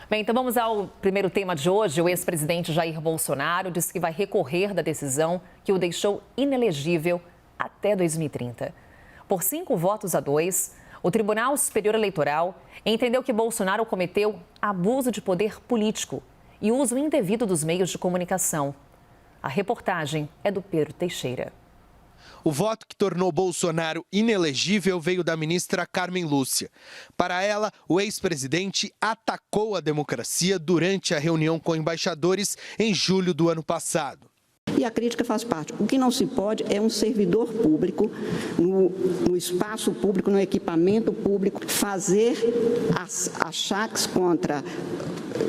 Bem, então vamos ao primeiro tema de hoje. O ex-presidente Jair Bolsonaro disse que vai recorrer da decisão que o deixou inelegível até 2030. Por 5 votos a 2, o Tribunal Superior Eleitoral entendeu que Bolsonaro cometeu abuso de poder político e uso indevido dos meios de comunicação. A reportagem é do Pedro Teixeira. O voto que tornou Bolsonaro inelegível veio da ministra Carmen Lúcia. Para ela, o ex-presidente atacou a democracia durante a reunião com embaixadores em julho do ano passado. E a crítica faz parte. O que não se pode é um servidor público, no espaço público, no equipamento público, fazer achaques contra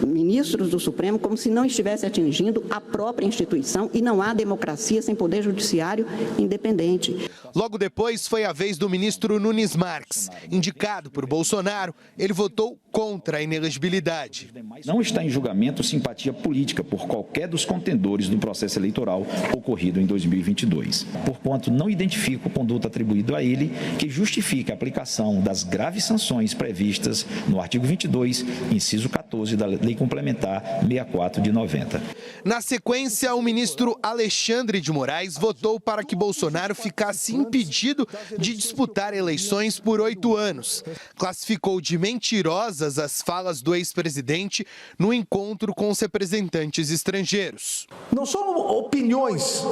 ministros do Supremo como se não estivesse atingindo a própria instituição, e não há democracia sem poder judiciário independente. Logo depois foi a vez do ministro Nunes Marques. Indicado por Bolsonaro, ele votou contra a inelegibilidade. Não está em julgamento simpatia política por qualquer dos contendores do processo eleitoral ocorrido em 2022. Porquanto não identifico conduta atribuída a ele que justifique a aplicação das graves sanções previstas no artigo 22, inciso 14 da Lei Complementar 64 de 90. Na sequência, o ministro Alexandre de Moraes votou para que Bolsonaro ficasse impedido de disputar eleições por 8 anos. Classificou de mentirosas as falas do ex-presidente no encontro com os representantes estrangeiros. Não são opiniões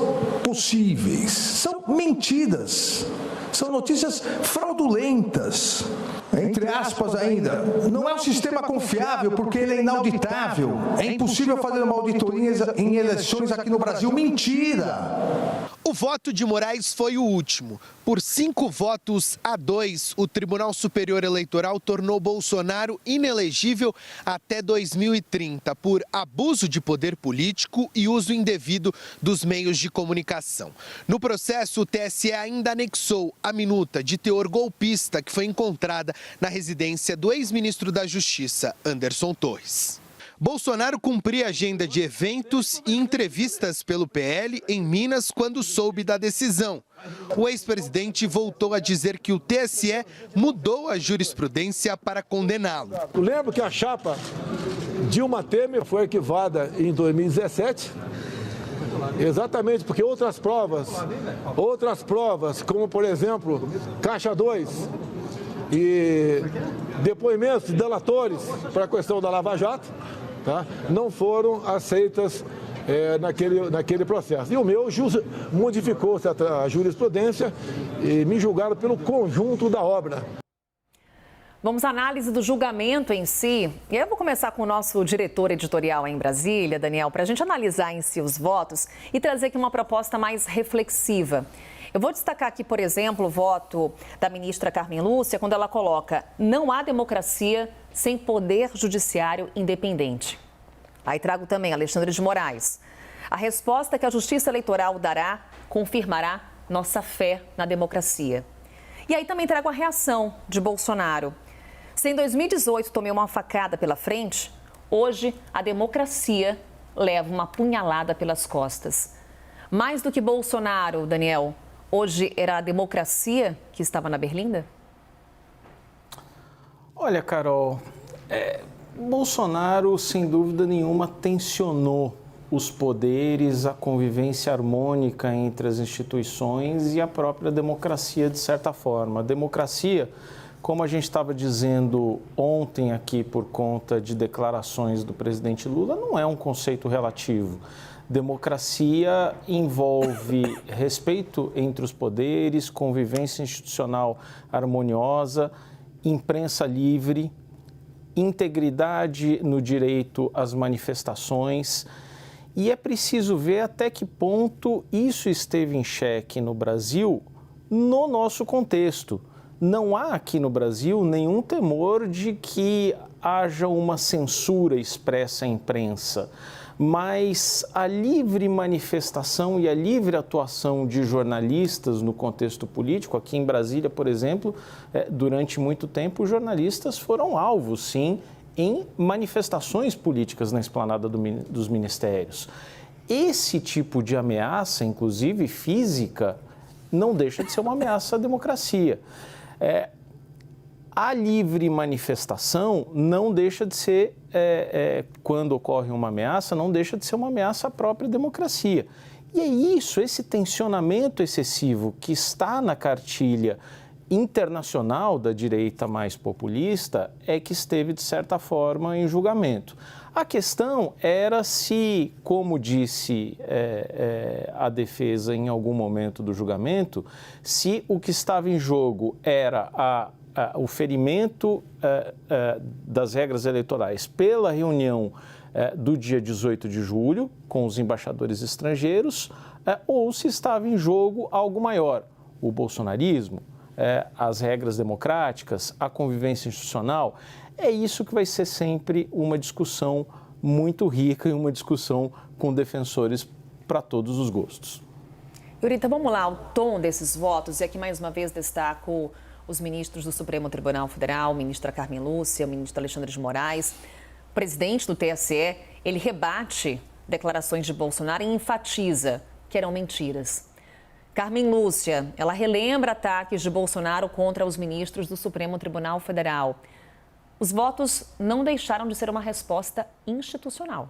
possíveis, são mentiras, são notícias fraudulentas, entre aspas ainda. Não é um sistema confiável porque ele é inauditável. É impossível fazer uma auditoria em eleições aqui no Brasil. Mentira! O voto de Moraes foi o último. Por 5 votos a 2, o Tribunal Superior Eleitoral tornou Bolsonaro inelegível até 2030 por abuso de poder político e uso indevido dos meios de comunicação. No processo, o TSE ainda anexou a minuta de teor golpista que foi encontrada na residência do ex-ministro da Justiça, Anderson Torres. Bolsonaro cumpria a agenda de eventos e entrevistas pelo PL em Minas quando soube da decisão. O ex-presidente voltou a dizer que o TSE mudou a jurisprudência para condená-lo. Eu lembro que a chapa Dilma Temer foi arquivada em 2017, exatamente porque outras provas, como por exemplo, Caixa 2 e depoimentos de delatores para a questão da Lava Jato, não foram aceitas naquele processo. E o meu modificou a jurisprudência e me julgaram pelo conjunto da obra. Vamos à análise do julgamento em si. E eu vou começar com o nosso diretor editorial em Brasília, Daniel, para a gente analisar em si os votos e trazer aqui uma proposta mais reflexiva. Eu vou destacar aqui, por exemplo, o voto da ministra Carmen Lúcia, quando ela coloca: não há democracia sem poder judiciário independente. Aí trago também Alexandre de Moraes. A resposta que a Justiça Eleitoral dará confirmará nossa fé na democracia. E aí também trago a reação de Bolsonaro. Se em 2018 tomei uma facada pela frente, hoje a democracia leva uma punhalada pelas costas. Mais do que Bolsonaro, Daniel, hoje era a democracia que estava na berlinda? Olha, Carol, Bolsonaro, sem dúvida nenhuma, tensionou os poderes, a convivência harmônica entre as instituições e a própria democracia, de certa forma. A democracia, como a gente estava dizendo ontem aqui por conta de declarações do presidente Lula, não é um conceito relativo. Democracia envolve respeito entre os poderes, convivência institucional harmoniosa, imprensa livre, integridade no direito às manifestações. E é preciso ver até que ponto isso esteve em xeque no Brasil, no nosso contexto. Não há aqui no Brasil nenhum temor de que haja uma censura expressa à imprensa, mas a livre manifestação e a livre atuação de jornalistas no contexto político, aqui em Brasília, por exemplo, durante muito tempo, os jornalistas foram alvos, sim, em manifestações políticas na esplanada dos ministérios. Esse tipo de ameaça, inclusive física, não deixa de ser uma ameaça à democracia. a livre manifestação não deixa de ser, quando ocorre uma ameaça, não deixa de ser uma ameaça à própria democracia. E é isso, esse tensionamento excessivo que está na cartilha internacional da direita mais populista é que esteve, de certa forma, em julgamento. A questão era se, como disse a defesa em algum momento do julgamento, se o que estava em jogo era o ferimento das regras eleitorais pela reunião do dia 18 de julho, com os embaixadores estrangeiros, ou se estava em jogo algo maior, o bolsonarismo, as regras democráticas, a convivência institucional. É isso que vai ser sempre uma discussão muito rica e uma discussão com defensores para todos os gostos. Yurita, vamos lá, o tom desses votos, e aqui mais uma vez destaco os ministros do Supremo Tribunal Federal, a ministra Carmen Lúcia, o ministro Alexandre de Moraes. O presidente do TSE, ele rebate declarações de Bolsonaro e enfatiza que eram mentiras. Carmen Lúcia, ela relembra ataques de Bolsonaro contra os ministros do Supremo Tribunal Federal. Os votos não deixaram de ser uma resposta institucional.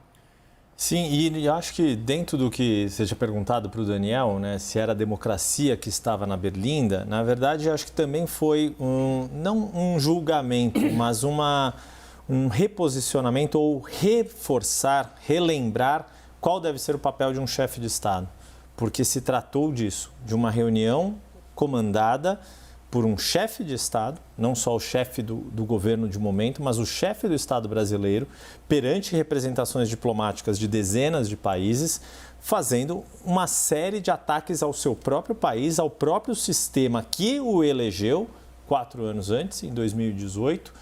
Sim, e acho que dentro do que seja perguntado para o Daniel, né, se era a democracia que estava na berlinda, na verdade acho que também foi não um julgamento, mas um reposicionamento ou reforçar, relembrar qual deve ser o papel de um chefe de Estado. Porque se tratou disso, de uma reunião comandada por um chefe de Estado, não só o chefe do governo de momento, mas o chefe do Estado brasileiro, perante representações diplomáticas de dezenas de países, fazendo uma série de ataques ao seu próprio país, ao próprio sistema que o elegeu 4 anos antes, em 2018,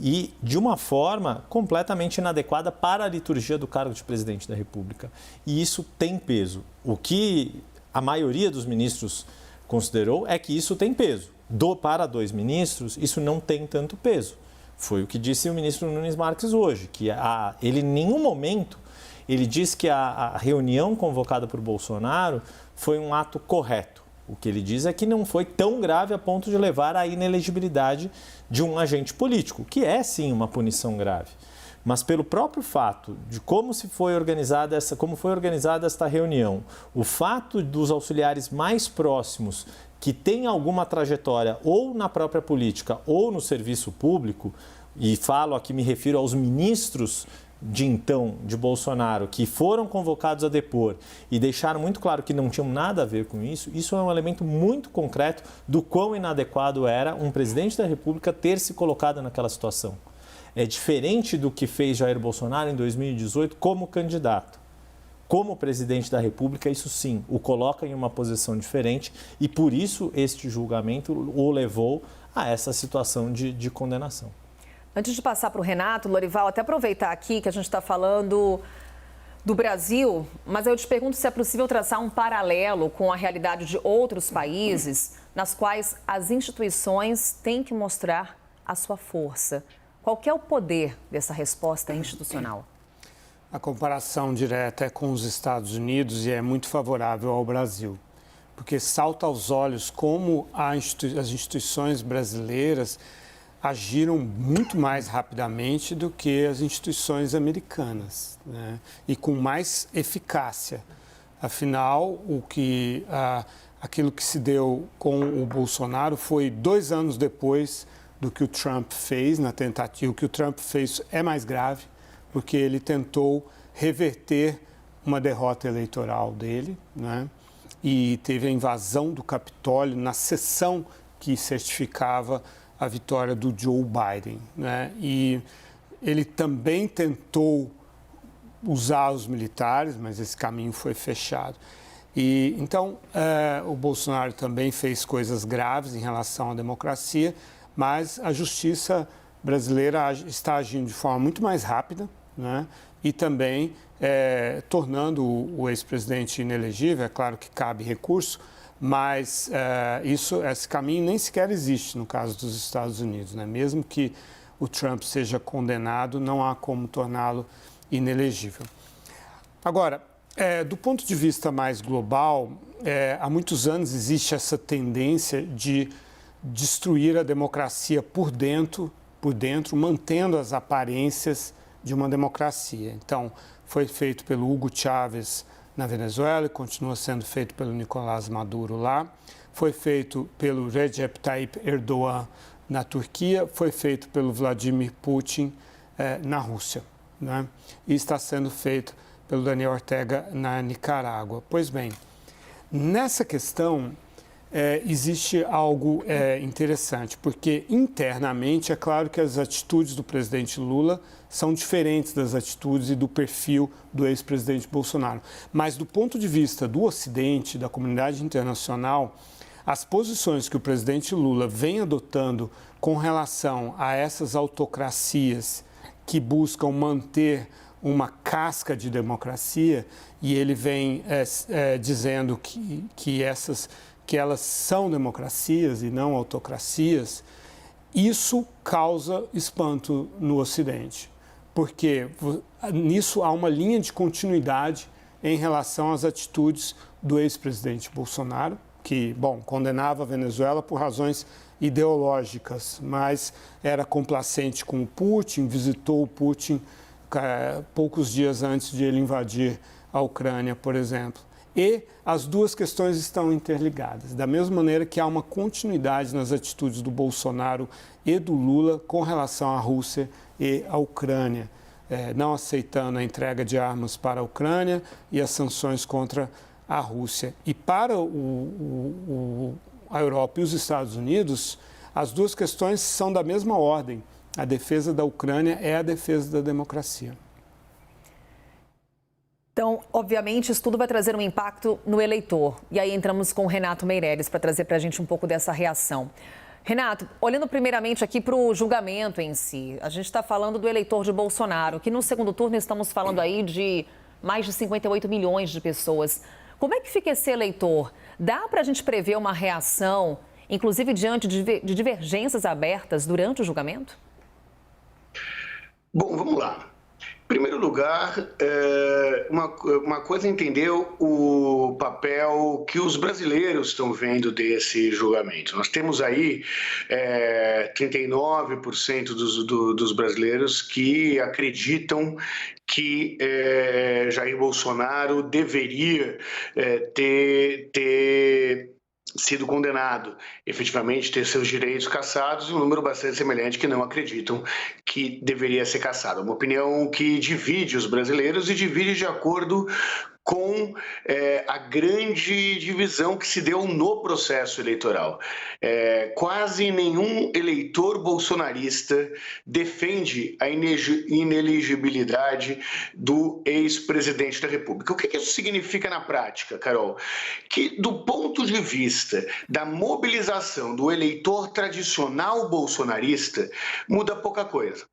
e de uma forma completamente inadequada para a liturgia do cargo de presidente da República. E isso tem peso. O que a maioria dos ministros considerou é que isso tem peso. Para 2 ministros, isso não tem tanto peso. Foi o que disse o ministro Nunes Marques hoje, que ele em nenhum momento ele disse que a reunião convocada por Bolsonaro foi um ato correto. O que ele diz é que não foi tão grave a ponto de levar à inelegibilidade de um agente político, que é sim uma punição grave. Mas pelo próprio fato de como foi organizada esta reunião, o fato dos auxiliares mais próximos que têm alguma trajetória ou na própria política ou no serviço público, e falo aqui, me refiro aos ministros de Bolsonaro, que foram convocados a depor e deixaram muito claro que não tinham nada a ver com isso, isso é um elemento muito concreto do quão inadequado era um presidente da República ter se colocado naquela situação. É diferente do que fez Jair Bolsonaro em 2018 como candidato. Como presidente da República, isso sim, o coloca em uma posição diferente e por isso este julgamento o levou a essa situação de condenação. Antes de passar para o Renato, Lorival, até aproveitar aqui que a gente está falando do Brasil, mas eu te pergunto se é possível traçar um paralelo com a realidade de outros países nas quais as instituições têm que mostrar a sua força. Qual que é o poder dessa resposta institucional? A comparação direta é com os Estados Unidos e é muito favorável ao Brasil, porque salta aos olhos como as instituições brasileiras agiram muito mais rapidamente do que as instituições americanas, né? E com mais eficácia. Afinal, aquilo que se deu com o Bolsonaro foi 2 anos depois do que o Trump fez na tentativa. O que o Trump fez é mais grave, porque ele tentou reverter uma derrota eleitoral dele, né? E teve a invasão do Capitólio na sessão que certificava a vitória do Joe Biden, né? E ele também tentou usar os militares, mas esse caminho foi fechado. E então o Bolsonaro também fez coisas graves em relação à democracia, mas a justiça brasileira está agindo de forma muito mais rápida, né? E também tornando o ex-presidente inelegível. É claro que cabe recurso, mas esse caminho nem sequer existe no caso dos Estados Unidos, né? Mesmo que o Trump seja condenado, não há como torná-lo inelegível. Agora, do ponto de vista mais global, há muitos anos existe essa tendência de destruir a democracia por dentro, mantendo as aparências de uma democracia. Então, foi feito pelo Hugo Chávez na Venezuela e continua sendo feito pelo Nicolás Maduro lá. Foi feito pelo Recep Tayyip Erdogan na Turquia, foi feito pelo Vladimir Putin na Rússia, né? E está sendo feito pelo Daniel Ortega na Nicarágua. Pois bem, nessa questão existe algo interessante, porque internamente é claro que as atitudes do presidente Lula são diferentes das atitudes e do perfil do ex-presidente Bolsonaro. Mas do ponto de vista do Ocidente, da comunidade internacional, as posições que o presidente Lula vem adotando com relação a essas autocracias que buscam manter uma casca de democracia, e ele vem dizendo que elas são democracias e não autocracias, isso causa espanto no Ocidente, porque nisso há uma linha de continuidade em relação às atitudes do ex-presidente Bolsonaro, que, condenava a Venezuela por razões ideológicas, mas era complacente com o Putin, visitou o Putin poucos dias antes de ele invadir a Ucrânia, por exemplo. E as duas questões estão interligadas, da mesma maneira que há uma continuidade nas atitudes do Bolsonaro e do Lula com relação à Rússia e à Ucrânia, não aceitando a entrega de armas para a Ucrânia e as sanções contra a Rússia. E para a Europa e os Estados Unidos, as duas questões são da mesma ordem. A defesa da Ucrânia é a defesa da democracia. Então, obviamente, isso tudo vai trazer um impacto no eleitor. E aí entramos com o Renato Meireles para trazer para a gente um pouco dessa reação. Renato, olhando primeiramente aqui para o julgamento em si, a gente está falando do eleitor de Bolsonaro, que no segundo turno estamos falando aí de mais de 58 milhões de pessoas. Como é que fica esse eleitor? Dá para a gente prever uma reação, inclusive diante de divergências abertas durante o julgamento? Bom, vamos lá. Em primeiro lugar, uma coisa é entender o papel que os brasileiros estão vendo desse julgamento. Nós temos aí 39% dos brasileiros que acreditam que Jair Bolsonaro deveria ter sido condenado, efetivamente ter seus direitos cassados, e um número bastante semelhante que não acreditam que deveria ser cassado. Uma opinião que divide os brasileiros e divide de acordo com a grande divisão que se deu no processo eleitoral. Quase nenhum eleitor bolsonarista defende a inelegibilidade do ex-presidente da República. O que isso significa na prática, Carol? Que do ponto de vista da mobilização do eleitor tradicional bolsonarista, muda pouca coisa.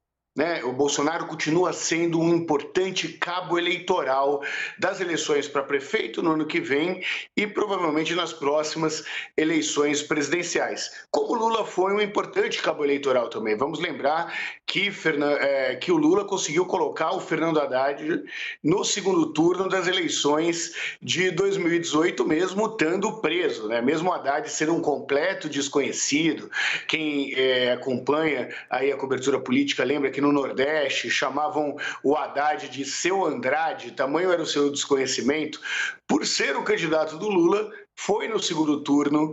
O Bolsonaro continua sendo um importante cabo eleitoral das eleições para prefeito no ano que vem e provavelmente nas próximas eleições presidenciais. Como Lula foi um importante cabo eleitoral também. Vamos lembrar que o Lula conseguiu colocar o Fernando Haddad no segundo turno das eleições de 2018, mesmo estando preso, mesmo o Haddad sendo um completo desconhecido. Quem acompanha aí a cobertura política lembra que no Nordeste chamavam o Haddad de Seu Andrade, tamanho era o seu desconhecimento. Por ser o candidato do Lula, foi no segundo turno,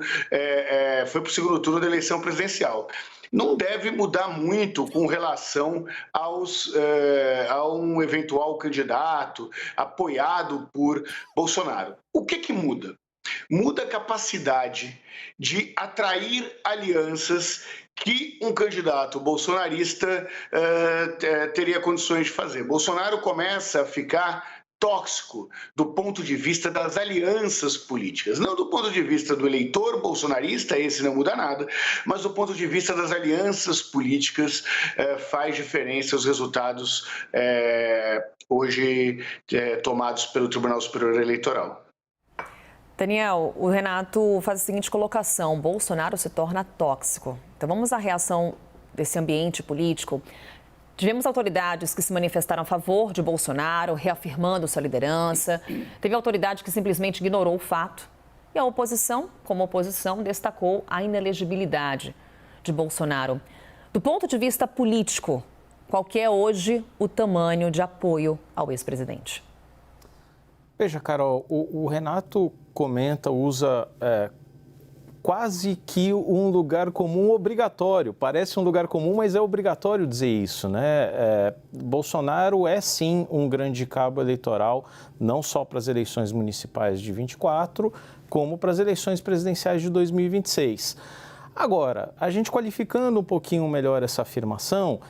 foi para o segundo turno da eleição presidencial. Não deve mudar muito com relação a um eventual candidato apoiado por Bolsonaro. O que muda? Muda a capacidade de atrair alianças que um candidato bolsonarista teria condições de fazer. Bolsonaro começa a ficar tóxico do ponto de vista das alianças políticas, não do ponto de vista do eleitor bolsonarista, esse não muda nada, mas do ponto de vista das alianças políticas faz diferença os resultados hoje tomados pelo Tribunal Superior Eleitoral. Daniel, o Renato faz a seguinte colocação: Bolsonaro se torna tóxico. Então vamos à reação desse ambiente político. Tivemos autoridades que se manifestaram a favor de Bolsonaro, reafirmando sua liderança. Teve autoridade que simplesmente ignorou o fato. E a oposição, como oposição, destacou a inelegibilidade de Bolsonaro. Do ponto de vista político, qual que é hoje o tamanho de apoio ao ex-presidente? Veja, Carol, o Renato usa quase que um lugar comum obrigatório. Parece um lugar comum, mas é obrigatório dizer isso, né? Bolsonaro é sim um grande cabo eleitoral, não só para as eleições municipais de 24, como para as eleições presidenciais de 2026. Agora, a gente qualificando um pouquinho melhor essa afirmação,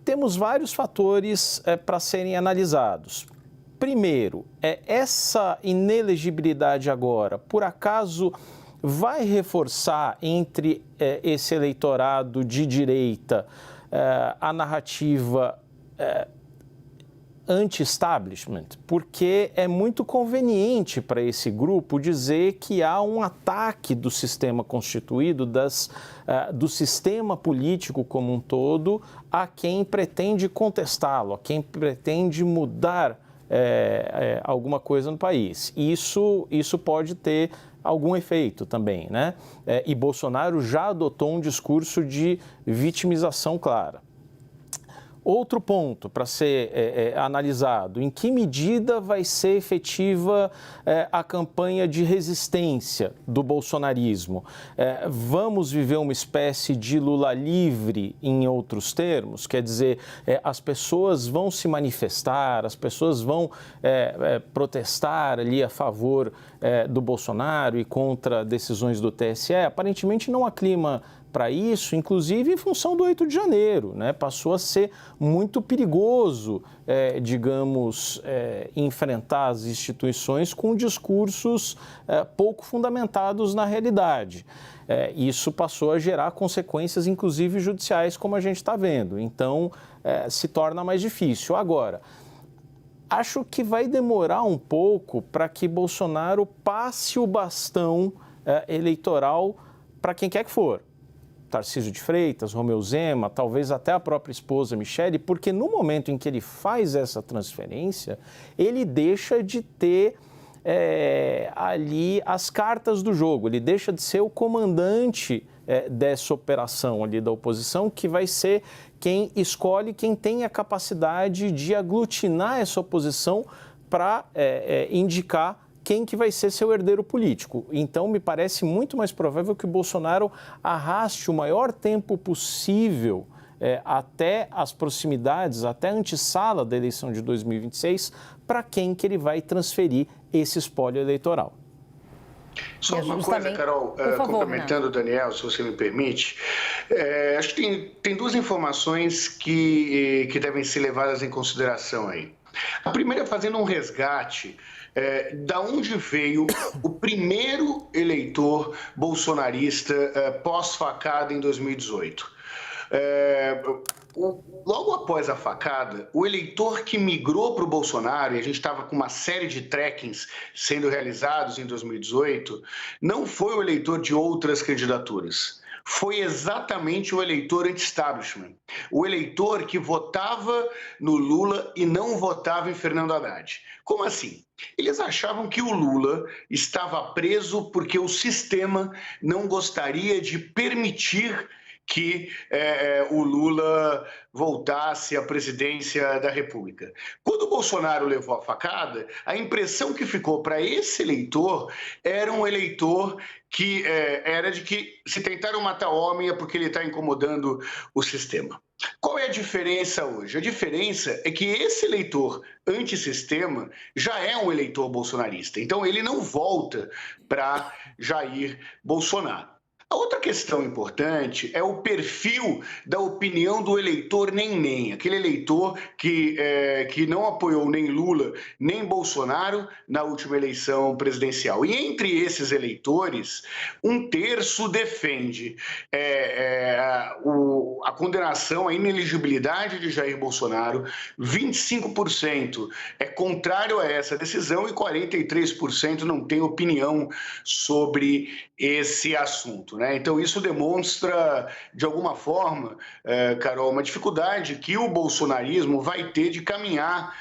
temos vários fatores para serem analisados. Primeiro, essa inelegibilidade agora, por acaso, vai reforçar entre esse eleitorado de direita a narrativa anti-establishment, porque é muito conveniente para esse grupo dizer que há um ataque do sistema constituído, do sistema político como um todo, a quem pretende contestá-lo, a quem pretende mudar alguma coisa no país. Isso pode ter algum efeito também, né? E Bolsonaro já adotou um discurso de vitimização clara. Outro ponto para ser analisado, em que medida vai ser efetiva a campanha de resistência do bolsonarismo? Vamos viver uma espécie de Lula livre, em outros termos? Quer dizer, as pessoas vão se manifestar, as pessoas vão protestar ali a favor do Bolsonaro e contra decisões do TSE? Aparentemente não há clima para isso, inclusive em função do 8 de janeiro, né? Passou a ser muito perigoso, enfrentar as instituições com discursos pouco fundamentados na realidade. Isso passou a gerar consequências, inclusive judiciais, como a gente está vendo. Então, se torna mais difícil. Agora, acho que vai demorar um pouco para que Bolsonaro passe o bastão eleitoral para quem quer que for. Tarcísio de Freitas, Romeu Zema, talvez até a própria esposa Michele, porque no momento em que ele faz essa transferência, ele deixa de ter ali as cartas do jogo, ele deixa de ser o comandante dessa operação ali da oposição, que vai ser quem escolhe, quem tem a capacidade de aglutinar essa oposição para indicar quem que vai ser seu herdeiro político. Então, me parece muito mais provável que o Bolsonaro arraste o maior tempo possível até as proximidades, até a antessala da eleição de 2026, para quem que ele vai transferir esse espólio eleitoral. Só uma coisa, Carol, complementando o Daniel, se você me permite, acho que tem duas informações que devem ser levadas em consideração aí. A primeira é fazendo um resgate da onde veio o primeiro eleitor bolsonarista pós-facada em 2018. Logo após a facada, o eleitor que migrou para o Bolsonaro, e a gente estava com uma série de trackings sendo realizados em 2018, não foi o eleitor de outras candidaturas. Foi exatamente o eleitor anti-establishment, o eleitor que votava no Lula e não votava em Fernando Haddad. Como assim? Eles achavam que o Lula estava preso porque o sistema não gostaria de permitir que o Lula voltasse à presidência da República. Quando o Bolsonaro levou a facada, a impressão que ficou para esse eleitor era um eleitor que era de que se tentaram matar o homem é porque ele está incomodando o sistema. Qual é a diferença hoje? A diferença é que esse eleitor antissistema já é um eleitor bolsonarista, então ele não volta para Jair Bolsonaro. A outra questão importante é o perfil da opinião do eleitor nem-nem, aquele eleitor que não apoiou nem Lula nem Bolsonaro na última eleição presidencial. E entre esses eleitores, 1/3 defende a condenação, a inelegibilidade de Jair Bolsonaro, 25% é contrário a essa decisão e 43% não tem opinião sobre esse assunto, né? Então, isso demonstra, de alguma forma, Carol, uma dificuldade que o bolsonarismo vai ter de caminhar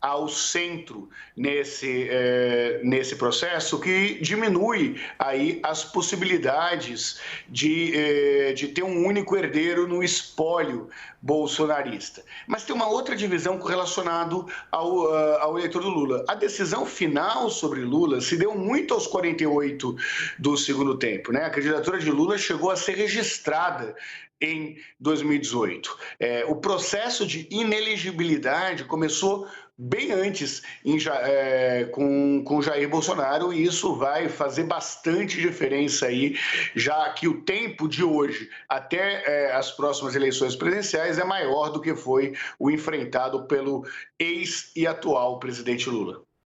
ao centro nesse processo, que diminui aí as possibilidades de ter um único herdeiro no espólio bolsonarista. Mas tem uma outra divisão relacionada ao eleitor do Lula. A decisão final sobre Lula se deu muito aos 48 do segundo tempo, né? A candidatura de Lula chegou a ser registrada em 2018. O processo de inelegibilidade começou bem antes com Jair Bolsonaro, e isso vai fazer bastante diferença aí, já que o tempo de hoje até as próximas eleições presidenciais é maior do que foi o enfrentado pelo ex e atual presidente Lula.